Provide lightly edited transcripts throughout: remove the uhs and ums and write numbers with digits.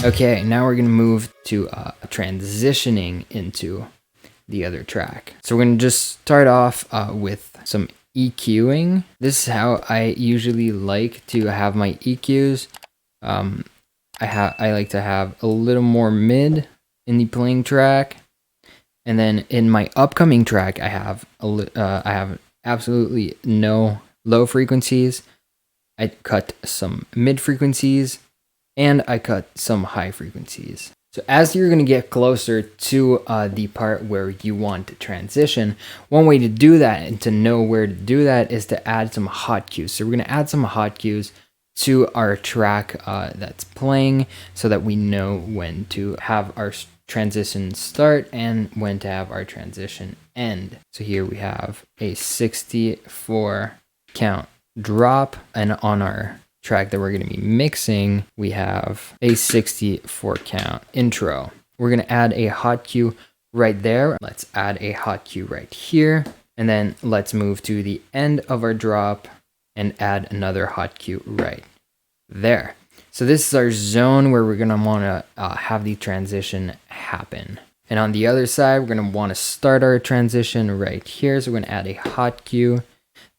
Okay, now we're gonna move to transitioning into the other track. So we're gonna just start off with some EQing. This is how I usually like to have my EQs. I like to have a little more mid in the playing track, and then in my upcoming track, I have absolutely no low frequencies. I cut some mid frequencies, and I cut some high frequencies. So as you're going to get closer to the part where you want to transition, one way to do that and to know where to do that is to add some hot cues. So we're going to add some hot cues to our track that's playing so that we know when to have our transition start and when to have our transition end. So here we have a 64 count drop, and on our track that we're going to be mixing, we have a 64 count intro. We're going to add a hot cue right there. Let's add a hot cue right here, and then let's move to the end of our drop and add another hot cue right there. So this is our zone where we're going to want to have the transition happen. And on the other side, we're going to want to start our transition right here. So we're going to add a hot cue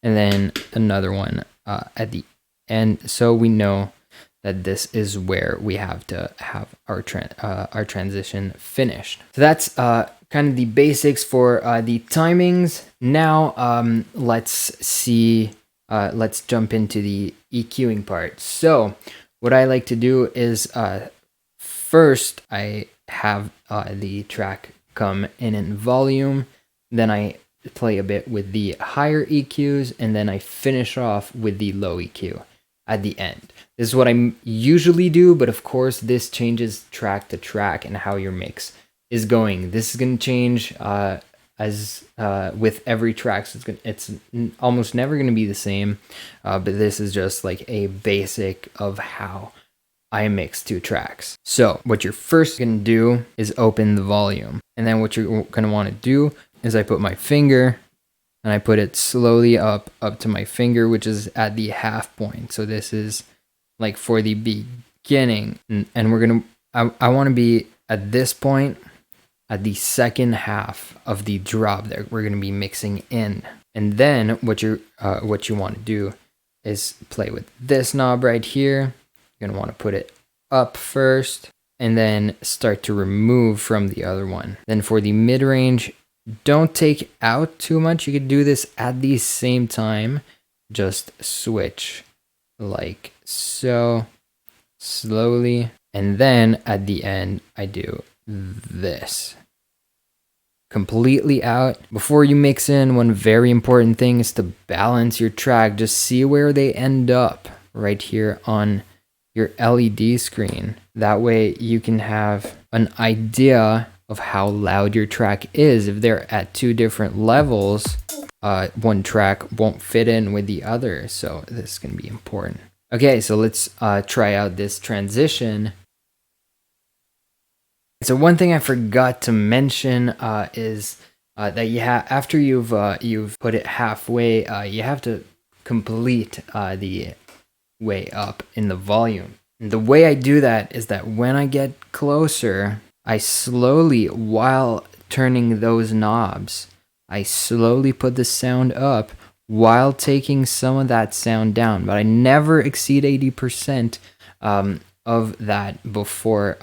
and then another one at the end, so we know that this is where we have to have our transition finished. So that's kind of the basics for the timings. Now let's jump into the EQing part. So what I like to do is first I have the track come in volume, then I play a bit with the higher EQs, and then I finish off with the low EQ at the end. This is what I usually do, but of course this changes track to track and how your mix is going. This is going to change as with every track, so it's almost never going to be the same, but this is just like a basic of how I mix two tracks. So what you're first going to do is open the volume, and then what you're going to want to do is I put my finger and I put it slowly up to my finger, which is at the half point. So this is like for the beginning, and we're gonna I want to be at this point at the second half of the drop that we're gonna be mixing in. And then what you want to do is play with this knob right here. You're gonna want to put it up first and then start to remove from the other one. Then for the mid range, don't take out too much. You could do this at the same time. Just switch like so, slowly. And then at the end, I do this. Completely out. Before you mix in, one very important thing is to balance your track. Just see where they end up right here on your LED screen. That way you can have an idea of how loud your track is. If they're at two different levels, one track won't fit in with the other, so this is going to be important. Okay, so let's try out this transition. So one thing I forgot to mention is that after you've put it halfway, you have to complete the way up in the volume. And the way I do that is that when I get closer, I slowly, while turning those knobs, I slowly put the sound up while taking some of that sound down. But I never exceed 80% of that before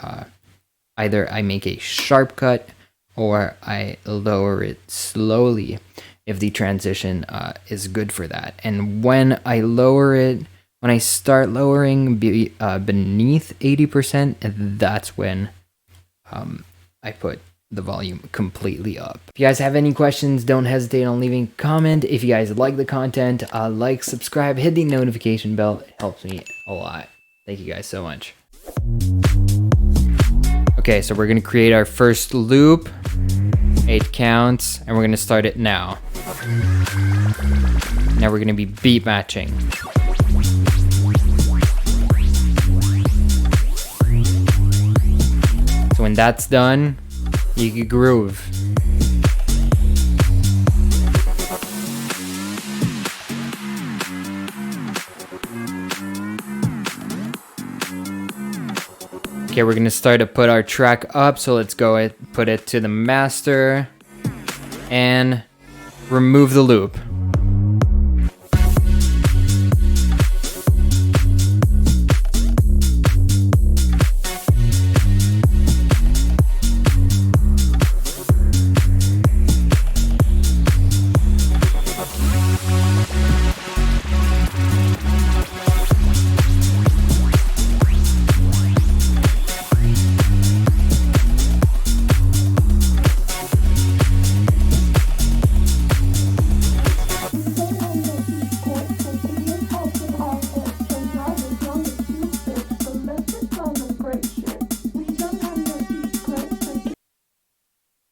either I make a sharp cut or I lower it slowly if the transition is good for that. And when I lower it, when I start lowering beneath 80%, that's when I put the volume completely up. If you guys have any questions, don't hesitate on leaving a comment. If you guys like the content, like, subscribe, hit the notification bell. It helps me a lot. Thank you guys so much. Okay, so we're gonna create our first loop, 8 counts, and we're gonna start it now. Now we're gonna be beat matching. So when that's done, you can groove. Okay, we're gonna start to put our track up, so let's go put it to the master and remove the loop.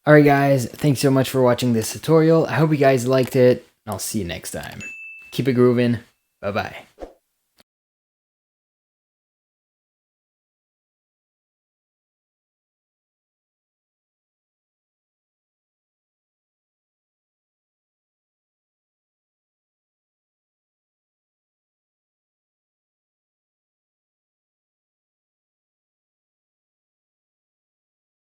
Alright guys, thanks so much for watching this tutorial. I hope you guys liked it, and I'll see you next time. Keep it grooving. Bye bye.